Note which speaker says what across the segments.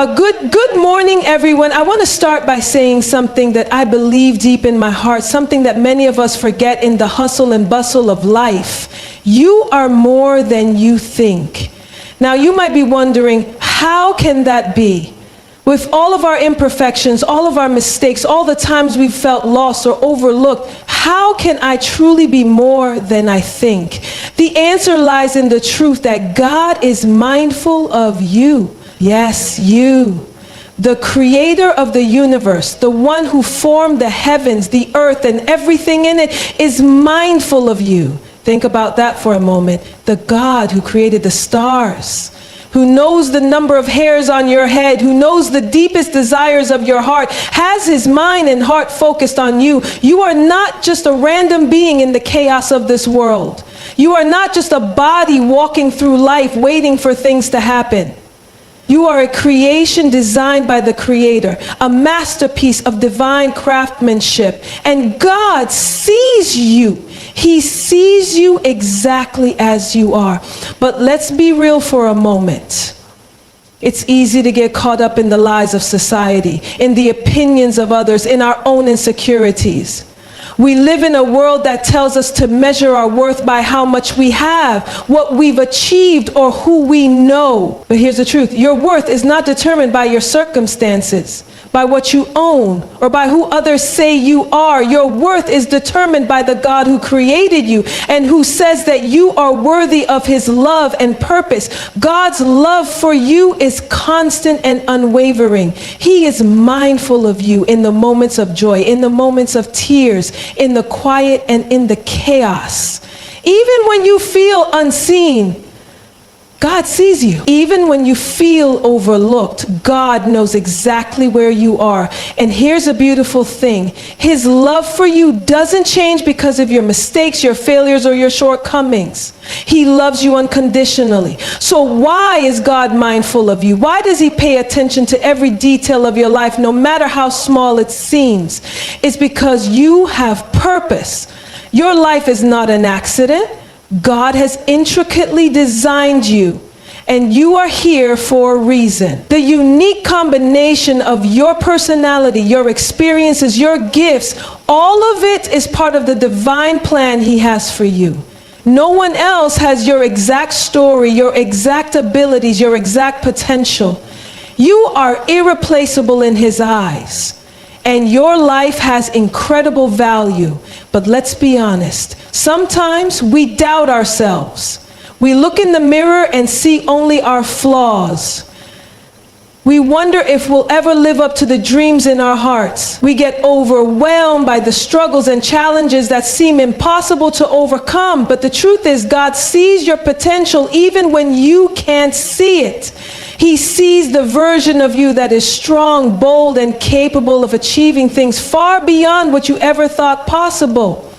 Speaker 1: Good morning, everyone. I want to start by saying something that I believe deep in my heart, something that many of us forget in the hustle and bustle of life. You are more than you think. Now, you might be wondering, how can that be? With all of our imperfections, all of our mistakes, all the times we've felt lost or overlooked, how can I truly be more than I think? The answer lies in the truth that God is mindful of you. Yes, you. The creator of the universe, the one who formed the heavens, the earth, and everything in it, is mindful of you. Think about that for a moment. The God who created the stars, who knows the number of hairs on your head, who knows the deepest desires of your heart, has his mind and heart focused on you. You are not just a random being in the chaos of this world. You are not just a body walking through life waiting for things to happen. You are a creation designed by the Creator, a masterpiece of divine craftsmanship. And God sees you. He sees you exactly as you are. But let's be real for a moment. It's easy to get caught up in the lies of society, in the opinions of others, in our own insecurities. We live in a world that tells us to measure our worth by how much we have, what we've achieved, or who we know. But here's the truth. Your worth is not determined by your circumstances, by what you own, or by who others say you are. Your worth is determined by the God who created you and who says that you are worthy of his love and purpose. God's love for you is constant and unwavering. He is mindful of you in the moments of joy, in the moments of tears, in the quiet and in the chaos. Even when you feel unseen, God sees you. Even when you feel overlooked, God knows exactly where you are. And here's a beautiful thing. His love for you doesn't change because of your mistakes, your failures, or your shortcomings. He loves you unconditionally. So why is God mindful of you? Why does he pay attention to every detail of your life, no matter how small it seems? It's because you have purpose. Your life is not an accident. God has intricately designed you, and you are here for a reason. The unique combination of your personality, your experiences, your gifts, all of it is part of the divine plan he has for you. No one else has your exact story, your exact abilities, your exact potential. You are irreplaceable in his eyes. And your life has incredible value. But let's be honest. Sometimes we doubt ourselves. We look in the mirror and see only our flaws. We wonder if we'll ever live up to the dreams in our hearts. We get overwhelmed by the struggles and challenges that seem impossible to overcome. But the truth is, God sees your potential even when you can't see it. He sees the version of you that is strong, bold, and capable of achieving things far beyond what you ever thought possible.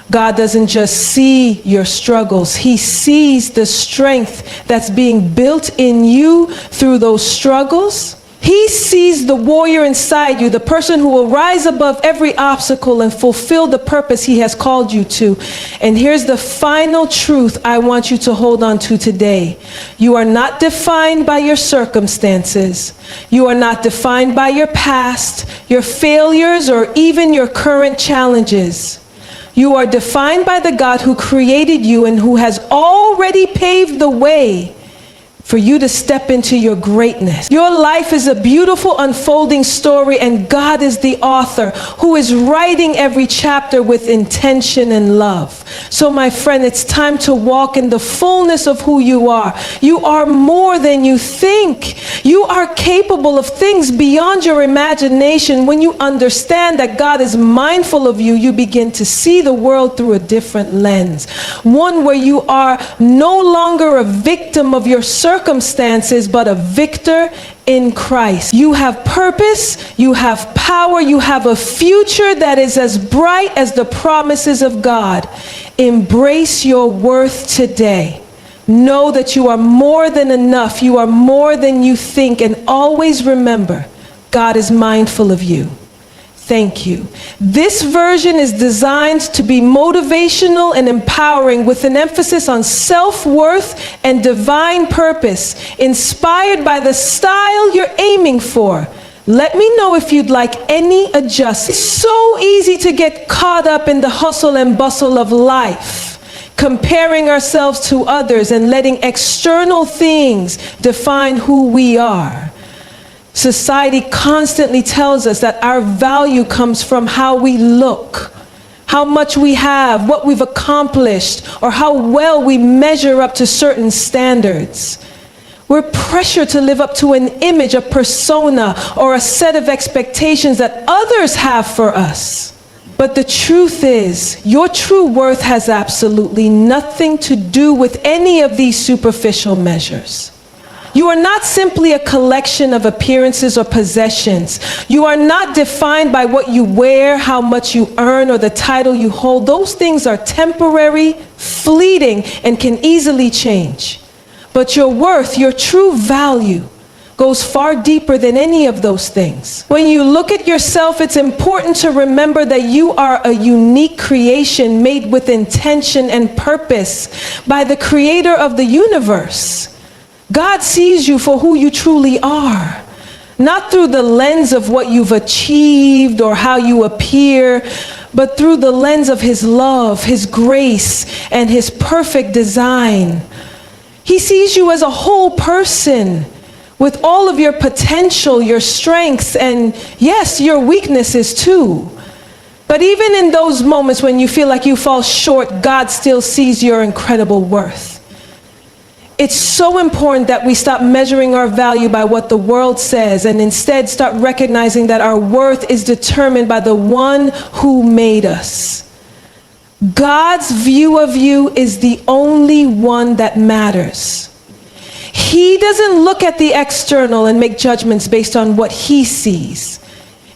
Speaker 1: God doesn't just see your struggles. He sees the strength that's being built in you through those struggles. He sees the warrior inside you, the person who will rise above every obstacle and fulfill the purpose he has called you to. And here's the final truth I want you to hold on to today. You are not defined by your circumstances. You are not defined by your past, your failures, or even your current challenges. You are defined by the God who created you and who has already paved the way for you to step into your greatness. Your life is a beautiful unfolding story, and God is the author who is writing every chapter with intention and love. So my friend, it's time to walk in the fullness of who you are. You are more than you think. You are capable of things beyond your imagination. When you understand that God is mindful of you, you begin to see the world through a different lens. One where you are no longer a victim of your circumstances, but a victor in Christ. You have purpose, you have power, you have a future that is as bright as the promises of God. Embrace your worth today. Know that you are more than enough. You are more than you think. And always remember, God is mindful of you. Thank you. This version is designed to be motivational and empowering with an emphasis on self-worth and divine purpose, inspired by the style you're aiming for. Let me know if you'd like any adjustments. It's so easy to get caught up in the hustle and bustle of life, comparing ourselves to others and letting external things define who we are. Society constantly tells us that our value comes from how we look, how much we have, what we've accomplished, or how well we measure up to certain standards. We're pressured to live up to an image, a persona, or a set of expectations that others have for us. But the truth is, your true worth has absolutely nothing to do with any of these superficial measures. You are not simply a collection of appearances or possessions. You are not defined by what you wear, how much you earn, or the title you hold. Those things are temporary, fleeting, and can easily change. But your worth, your true value, goes far deeper than any of those things. When you look at yourself, it's important to remember that you are a unique creation made with intention and purpose by the creator of the universe. God sees you for who you truly are, not through the lens of what you've achieved or how you appear, but through the lens of his love, his grace, and his perfect design. He sees you as a whole person with all of your potential, your strengths, and yes, your weaknesses too. But even in those moments when you feel like you fall short, God still sees your incredible worth. It's so important that we stop measuring our value by what the world says and instead start recognizing that our worth is determined by the one who made us. God's view of you is the only one that matters. He doesn't look at the external and make judgments based on what he sees.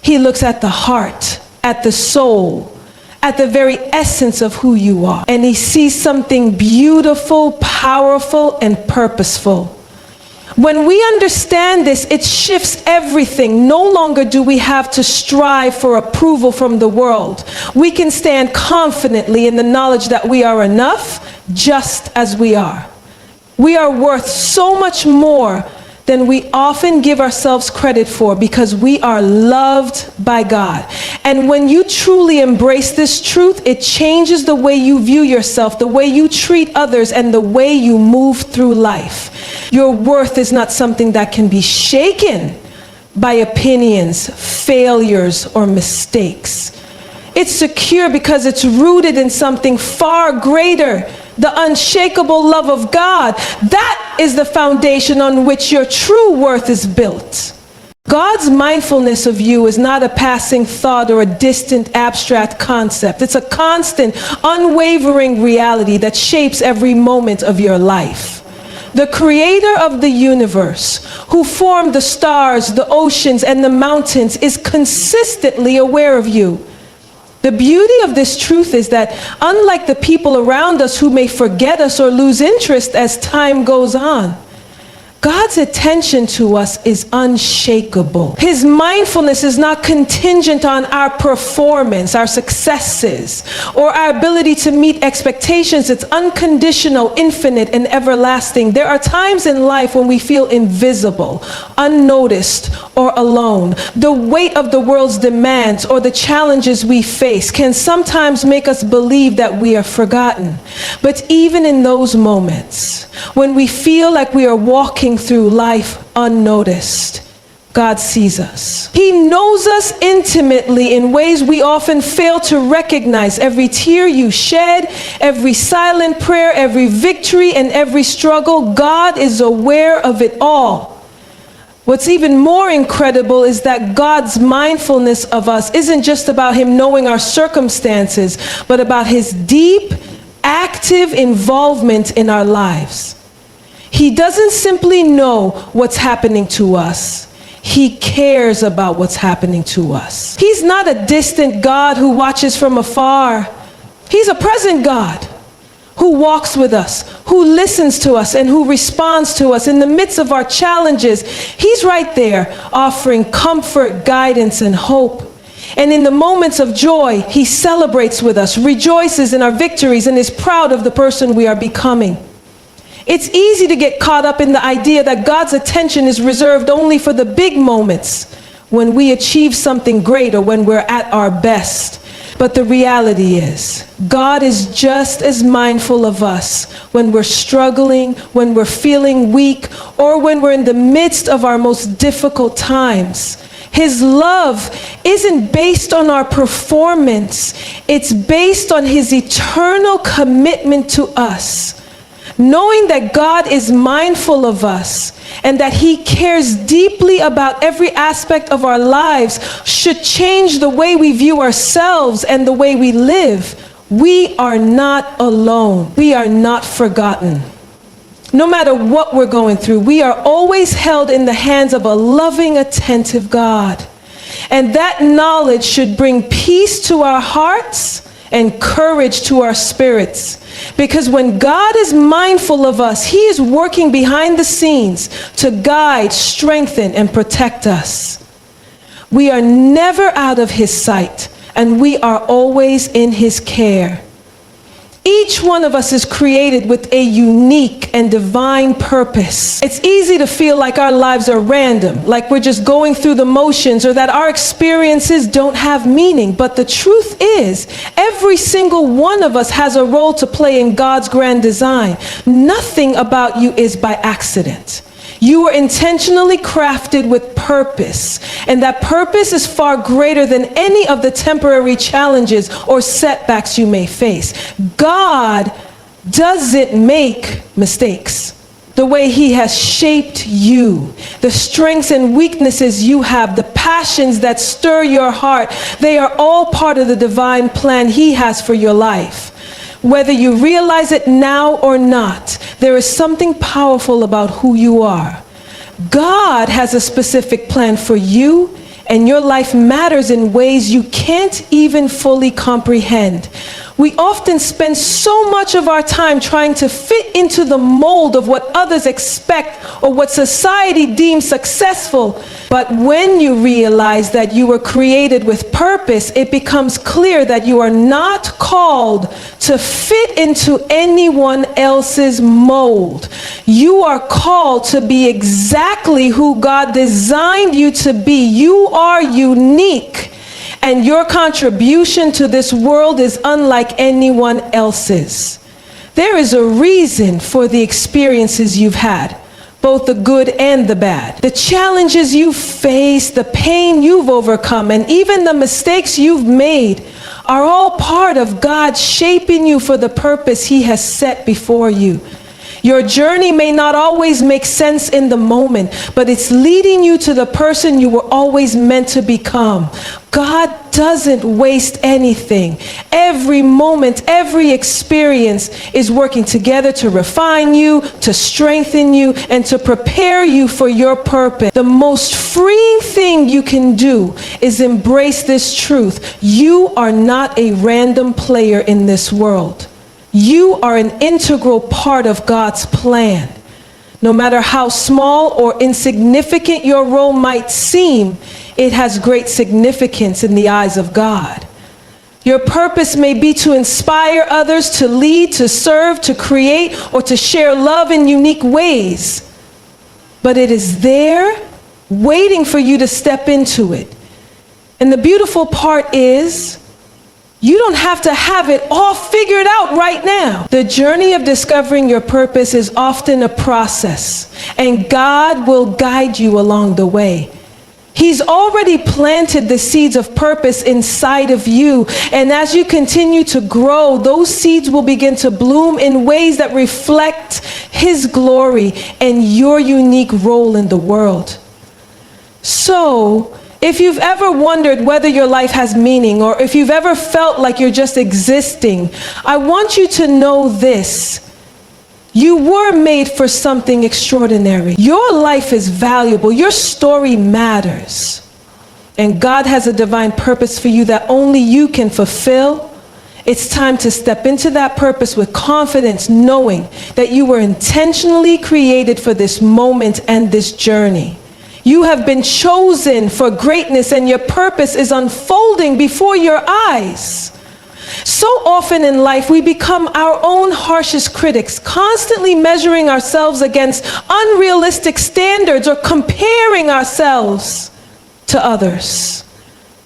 Speaker 1: He looks at the heart, at the soul, at the very essence of who you are. And he sees something beautiful, powerful, and purposeful. When we understand this, it shifts everything. No longer do we have to strive for approval from the world. We can stand confidently in the knowledge that we are enough just as we are. We are worth so much more than we often give ourselves credit for because we are loved by God. And when you truly embrace this truth, it changes the way you view yourself, the way you treat others, and the way you move through life. Your worth is not something that can be shaken by opinions, failures, or mistakes. It's secure because it's rooted in something far greater, the unshakable love of God. That is the foundation on which your true worth is built. God's mindfulness of you is not a passing thought or a distant abstract concept. It's a constant, unwavering reality that shapes every moment of your life. The creator of the universe, who formed the stars, the oceans, and the mountains, is consistently aware of you. The beauty of this truth is that, unlike the people around us who may forget us or lose interest as time goes on, God's attention to us is unshakable. His mindfulness is not contingent on our performance, our successes, or our ability to meet expectations. It's unconditional, infinite, and everlasting. There are times in life when we feel invisible, unnoticed, or alone. The weight of the world's demands or the challenges we face can sometimes make us believe that we are forgotten. But even in those moments, when we feel like we are walking through life unnoticed, God sees us. He knows us intimately in ways we often fail to recognize. Every tear you shed, every silent prayer, every victory, and every struggle, God is aware of it all. What's even more incredible is that God's mindfulness of us isn't just about him knowing our circumstances, but about his deep, active involvement in our lives. He doesn't simply know what's happening to us. He cares about what's happening to us. He's not a distant God who watches from afar. He's a present God who walks with us, who listens to us, and who responds to us in the midst of our challenges. He's right there offering comfort, guidance, and hope. And in the moments of joy, he celebrates with us, rejoices in our victories, and is proud of the person we are becoming. It's easy to get caught up in the idea that God's attention is reserved only for the big moments, when we achieve something great or when we're at our best. But the reality is, God is just as mindful of us when we're struggling, when we're feeling weak, or when we're in the midst of our most difficult times. His love isn't based on our performance. It's based on his eternal commitment to us. Knowing that God is mindful of us and that he cares deeply about every aspect of our lives should change the way we view ourselves and the way we live. We are not alone. We are not forgotten. No matter what we're going through, we are always held in the hands of a loving, attentive God. And that knowledge should bring peace to our hearts and courage to our spirits. Because when God is mindful of us, he is working behind the scenes to guide, strengthen, and protect us. We are never out of his sight, and we are always in his care. Each one of us is created with a unique and divine purpose. It's easy to feel like our lives are random, like we're just going through the motions, or that our experiences don't have meaning. But the truth is, every single one of us has a role to play in God's grand design. Nothing about you is by accident. You were intentionally crafted with purpose, and that purpose is far greater than any of the temporary challenges or setbacks you may face. God doesn't make mistakes. The way he has shaped you, the strengths and weaknesses you have, the passions that stir your heart, they are all part of the divine plan he has for your life. Whether you realize it now or not, there is something powerful about who you are. God has a specific plan for you, and your life matters in ways you can't even fully comprehend. We often spend so much of our time trying to fit into the mold of what others expect or what society deems successful. But when you realize that you were created with purpose, it becomes clear that you are not called to fit into anyone else's mold. You are called to be exactly who God designed you to be. You are unique. And your contribution to this world is unlike anyone else's. There is a reason for the experiences you've had, both the good and the bad. The challenges you've faced, the pain you've overcome, and even the mistakes you've made are all part of God shaping you for the purpose he has set before you. Your journey may not always make sense in the moment, but it's leading you to the person you were always meant to become. God doesn't waste anything. Every moment, every experience is working together to refine you, to strengthen you, and to prepare you for your purpose. The most freeing thing you can do is embrace this truth. You are not a random player in this world. You are an integral part of God's plan. No matter how small or insignificant your role might seem, it has great significance in the eyes of God. Your purpose may be to inspire others, to lead, to serve, to create, or to share love in unique ways. But it is there waiting for you to step into it. And the beautiful part is, you don't have to have it all figured out right now. The journey of discovering your purpose is often a process, and God will guide you along the way. He's already planted the seeds of purpose inside of you, and as you continue to grow, those seeds will begin to bloom in ways that reflect his glory and your unique role in the world. So, if you've ever wondered whether your life has meaning, or if you've ever felt like you're just existing, I want you to know this. You were made for something extraordinary. Your life is valuable. Your story matters. And God has a divine purpose for you that only you can fulfill. It's time to step into that purpose with confidence, knowing that you were intentionally created for this moment and this journey. You have been chosen for greatness, and your purpose is unfolding before your eyes. So often in life, we become our own harshest critics, constantly measuring ourselves against unrealistic standards or comparing ourselves to others.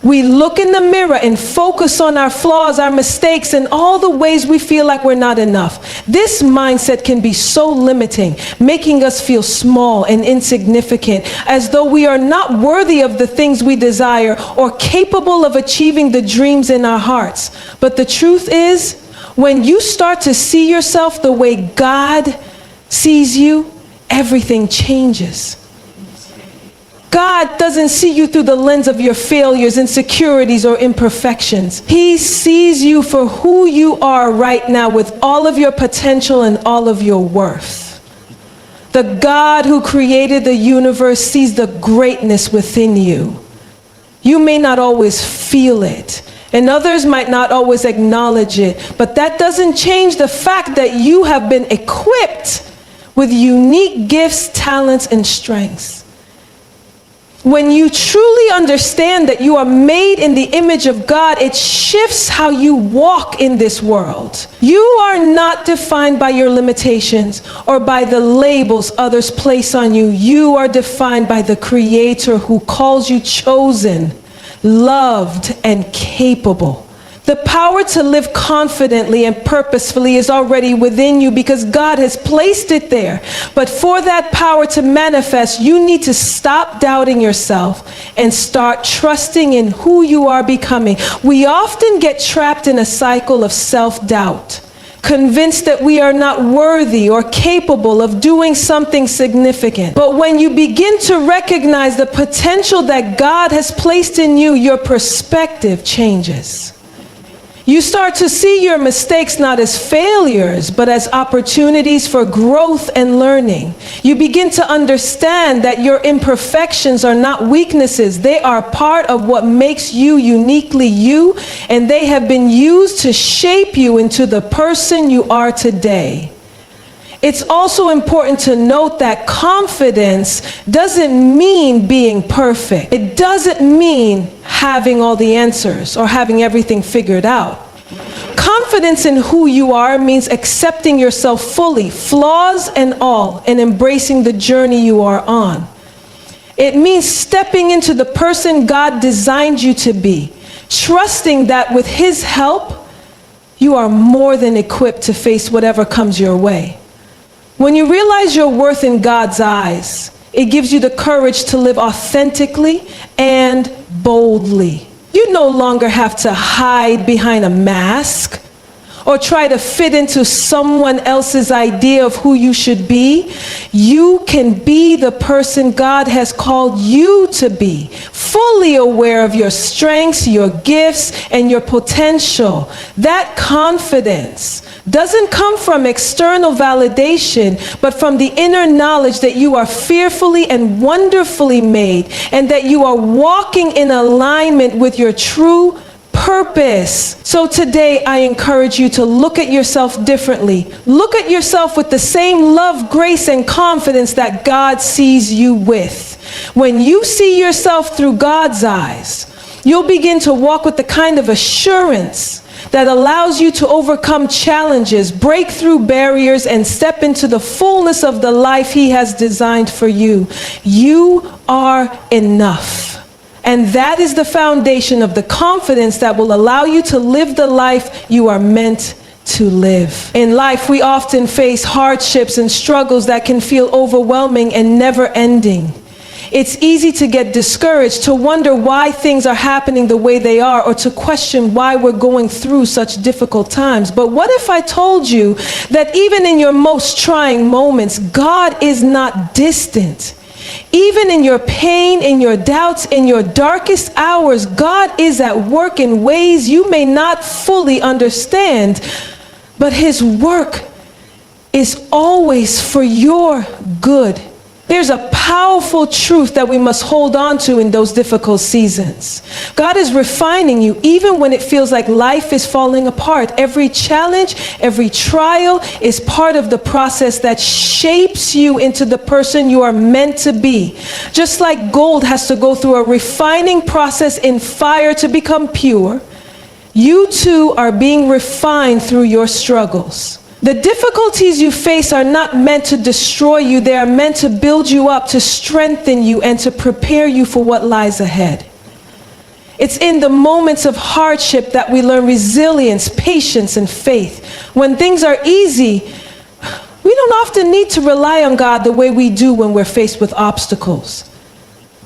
Speaker 1: We look in the mirror and focus on our flaws, our mistakes, and all the ways we feel like we're not enough. This mindset can be so limiting, making us feel small and insignificant, as though we are not worthy of the things we desire or capable of achieving the dreams in our hearts. But the truth is, when you start to see yourself the way God sees you, everything changes. God doesn't see you through the lens of your failures, insecurities, or imperfections. He sees you for who you are right now, with all of your potential and all of your worth. The God who created the universe sees the greatness within you. You may not always feel it, and others might not always acknowledge it, but that doesn't change the fact that you have been equipped with unique gifts, talents, and strengths. When you truly understand that you are made in the image of God, it shifts how you walk in this world. You are not defined by your limitations or by the labels others place on you. You are defined by the Creator who calls you chosen, loved, and capable. The power to live confidently and purposefully is already within you because God has placed it there. But for that power to manifest, you need to stop doubting yourself and start trusting in who you are becoming. We often get trapped in a cycle of self-doubt, convinced that we are not worthy or capable of doing something significant. But when you begin to recognize the potential that God has placed in you, your perspective changes. You start to see your mistakes not as failures, but as opportunities for growth and learning. You begin to understand that your imperfections are not weaknesses. They are part of what makes you uniquely you, and they have been used to shape you into the person you are today. It's also important to note that confidence doesn't mean being perfect. It doesn't mean having all the answers or having everything figured out. Confidence in who you are means accepting yourself fully, flaws and all, and embracing the journey you are on. It means stepping into the person God designed you to be, trusting that with His help, you are more than equipped to face whatever comes your way. When you realize your worth in God's eyes, it gives you the courage to live authentically and boldly. You no longer have to hide behind a mask or try to fit into someone else's idea of who you should be. You can be the person God has called you to be, fully aware of your strengths, your gifts, and your potential. That confidence doesn't come from external validation, but from the inner knowledge that you are fearfully and wonderfully made, and that you are walking in alignment with your true purpose. So today I encourage you to look at yourself differently. Look at yourself with the same love, grace, and confidence that God sees you with. When you see yourself through God's eyes, you'll begin to walk with the kind of assurance that allows you to overcome challenges, break through barriers, and step into the fullness of the life He has designed for you. You are enough. And that is the foundation of the confidence that will allow you to live the life you are meant to live. In life, we often face hardships and struggles that can feel overwhelming and never ending. It's easy to get discouraged, to wonder why things are happening the way they are, or to question why we're going through such difficult times. But what if I told you that even in your most trying moments, God is not distant? Even in your pain, in your doubts, in your darkest hours, God is at work in ways you may not fully understand, but His work is always for your good. There's a powerful truth that we must hold on to in those difficult seasons. God is refining you even when it feels like life is falling apart. Every challenge, every trial is part of the process that shapes you into the person you are meant to be. Just like gold has to go through a refining process in fire to become pure, you too are being refined through your struggles. The difficulties you face are not meant to destroy you. They are meant to build you up, to strengthen you, and to prepare you for what lies ahead. It's in the moments of hardship that we learn resilience, patience, and faith. When things are easy, we don't often need to rely on God the way we do when we're faced with obstacles.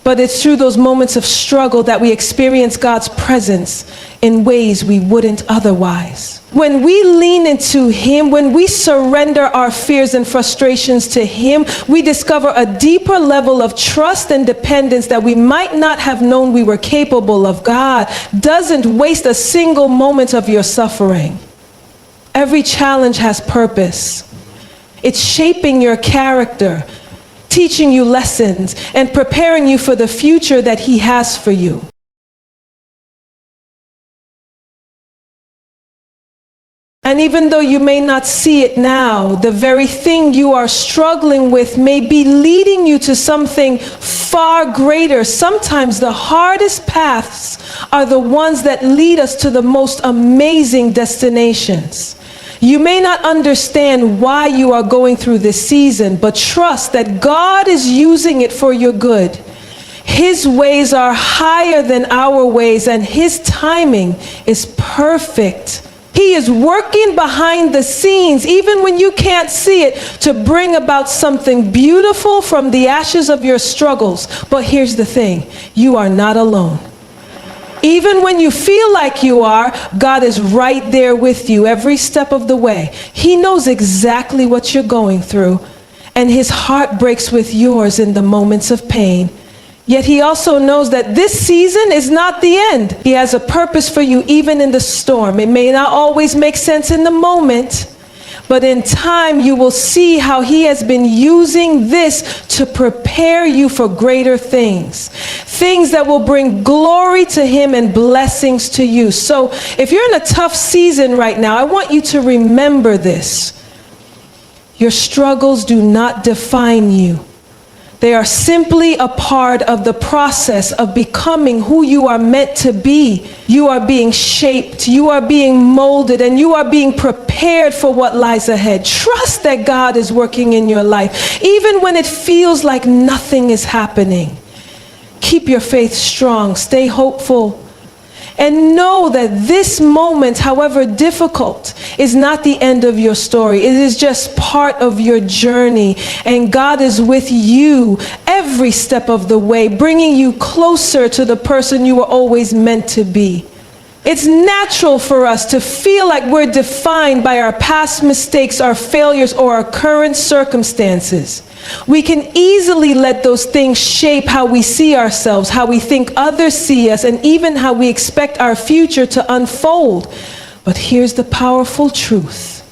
Speaker 1: But it's through those moments of struggle that we experience God's presence in ways we wouldn't otherwise. When we lean into Him, when we surrender our fears and frustrations to Him, we discover a deeper level of trust and dependence that we might not have known we were capable of. God doesn't waste a single moment of your suffering. Every challenge has purpose. It's shaping your character, teaching you lessons, and preparing you for the future that He has for you. And even though you may not see it now, the very thing you are struggling with may be leading you to something far greater. Sometimes the hardest paths are the ones that lead us to the most amazing destinations. You may not understand why you are going through this season, but trust that God is using it for your good. His ways are higher than our ways, and His timing is perfect. He is working behind the scenes, even when you can't see it, to bring about something beautiful from the ashes of your struggles. But here's the thing, you are not alone. Even when you feel like you are, God is right there with you every step of the way. He knows exactly what you're going through, and His heart breaks with yours in the moments of pain. Yet He also knows that this season is not the end. He has a purpose for you even in the storm. It may not always make sense in the moment, but in time you will see how He has been using this to prepare you for greater things. Things that will bring glory to Him and blessings to you. So if you're in a tough season right now, I want you to remember this. Your struggles do not define you. They are simply a part of the process of becoming who you are meant to be. You are being shaped, you are being molded, and you are being prepared for what lies ahead. Trust that God is working in your life, even when it feels like nothing is happening. Keep your faith strong, stay hopeful, and know that this moment, however difficult, is not the end of your story. It is just part of your journey. And God is with you every step of the way, bringing you closer to the person you were always meant to be. It's natural for us to feel like we're defined by our past mistakes, our failures, or our current circumstances. We can easily let those things shape how we see ourselves, how we think others see us, and even how we expect our future to unfold. But here's the powerful truth.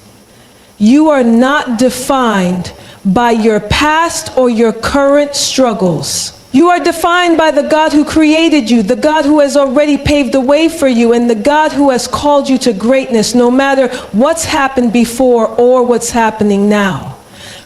Speaker 1: You are not defined by your past or your current struggles. You are defined by the God who created you, the God who has already paved the way for you, and the God who has called you to greatness, no matter what's happened before or what's happening now.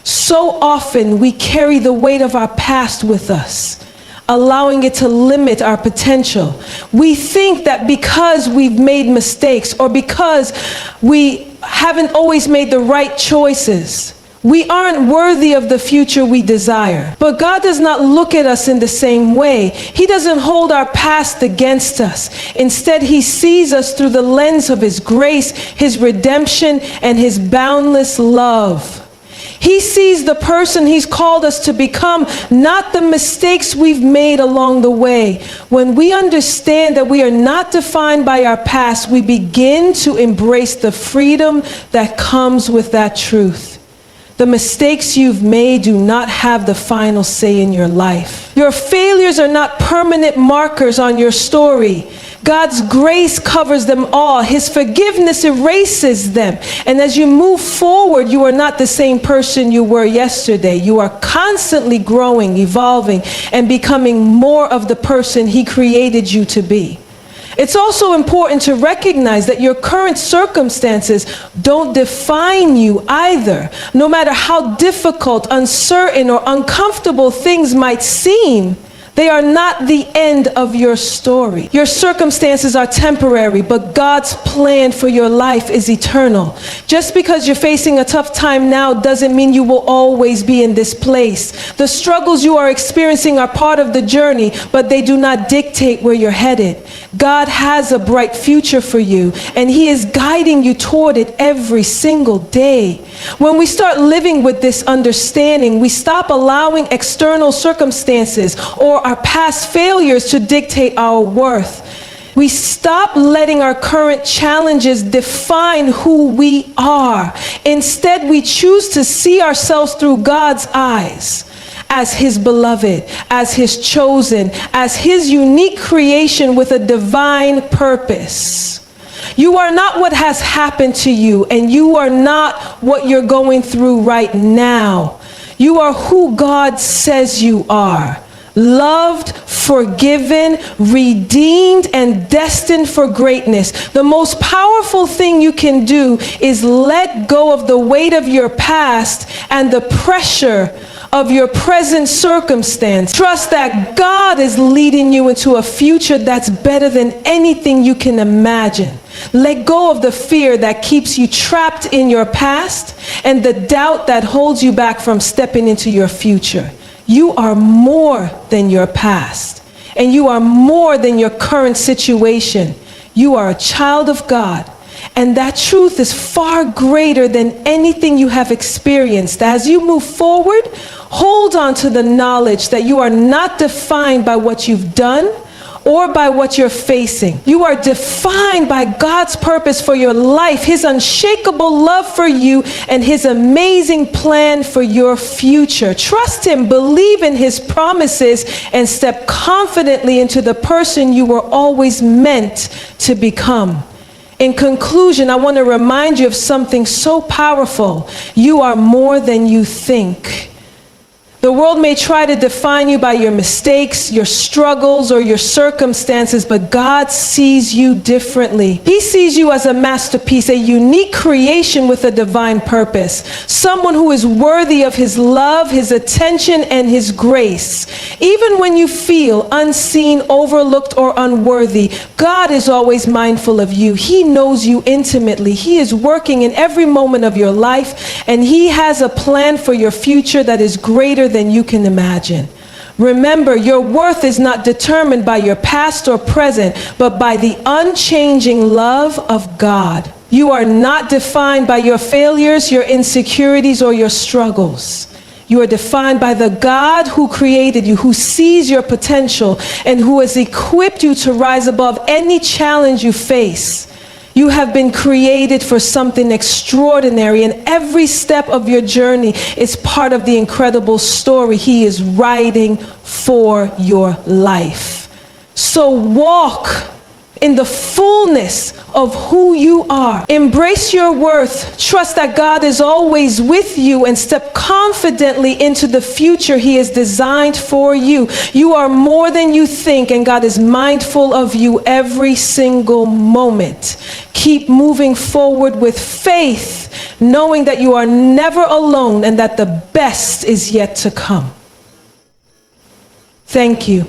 Speaker 1: So often we carry the weight of our past with us, allowing it to limit our potential. We think that because we've made mistakes or because we haven't always made the right choices, we aren't worthy of the future we desire. But God does not look at us in the same way. He doesn't hold our past against us. Instead, He sees us through the lens of His grace, His redemption, and His boundless love. He sees the person He's called us to become, not the mistakes we've made along the way. When we understand that we are not defined by our past, we begin to embrace the freedom that comes with that truth. The mistakes you've made do not have the final say in your life. Your failures are not permanent markers on your story. God's grace covers them all. His forgiveness erases them. And as you move forward, you are not the same person you were yesterday. You are constantly growing, evolving, and becoming more of the person He created you to be. It's also important to recognize that your current circumstances don't define you either. No matter how difficult, uncertain, or uncomfortable things might seem, they are not the end of your story. Your circumstances are temporary, but God's plan for your life is eternal. Just because you're facing a tough time now doesn't mean you will always be in this place. The struggles you are experiencing are part of the journey, but they do not dictate where you're headed. God has a bright future for you, and He is guiding you toward it every single day. When we start living with this understanding, we stop allowing external circumstances or our past failures to dictate our worth. We stop letting our current challenges define who we are. Instead, we choose to see ourselves through God's eyes, as His beloved, as His chosen, as His unique creation with a divine purpose. You are not what has happened to you, and you are not what you're going through right now. You are who God says you are. Loved, forgiven, redeemed, and destined for greatness. The most powerful thing you can do is let go of the weight of your past and the pressure of your present circumstance. Trust that God is leading you into a future that's better than anything you can imagine. Let go of the fear that keeps you trapped in your past and the doubt that holds you back from stepping into your future. You are more than your past, and you are more than your current situation. You are a child of God, and that truth is far greater than anything you have experienced. As you move forward, hold on to the knowledge that you are not defined by what you've done or by what you're facing. You are defined by God's purpose for your life, His unshakable love for you, and His amazing plan for your future. Trust Him, believe in His promises, and step confidently into the person you were always meant to become. In conclusion, I want to remind you of something so powerful. You are more than you think. The world may try to define you by your mistakes, your struggles, or your circumstances, but God sees you differently. He sees you as a masterpiece, a unique creation with a divine purpose, someone who is worthy of His love, His attention, and His grace. Even when you feel unseen, overlooked, or unworthy, God is always mindful of you. He knows you intimately. He is working in every moment of your life, and He has a plan for your future that is greater than you can imagine. Remember, your worth is not determined by your past or present, but by the unchanging love of God. You are not defined by your failures, your insecurities, or your struggles. You are defined by the God who created you, who sees your potential, and who has equipped you to rise above any challenge you face. You have been created for something extraordinary, and every step of your journey is part of the incredible story He is writing for your life. So walk in the fullness of who you are. Embrace your worth. Trust that God is always with you, and step confidently into the future He has designed for you. You are more than you think, and God is mindful of you every single moment. Keep moving forward with faith, knowing that you are never alone and that the best is yet to come. Thank you.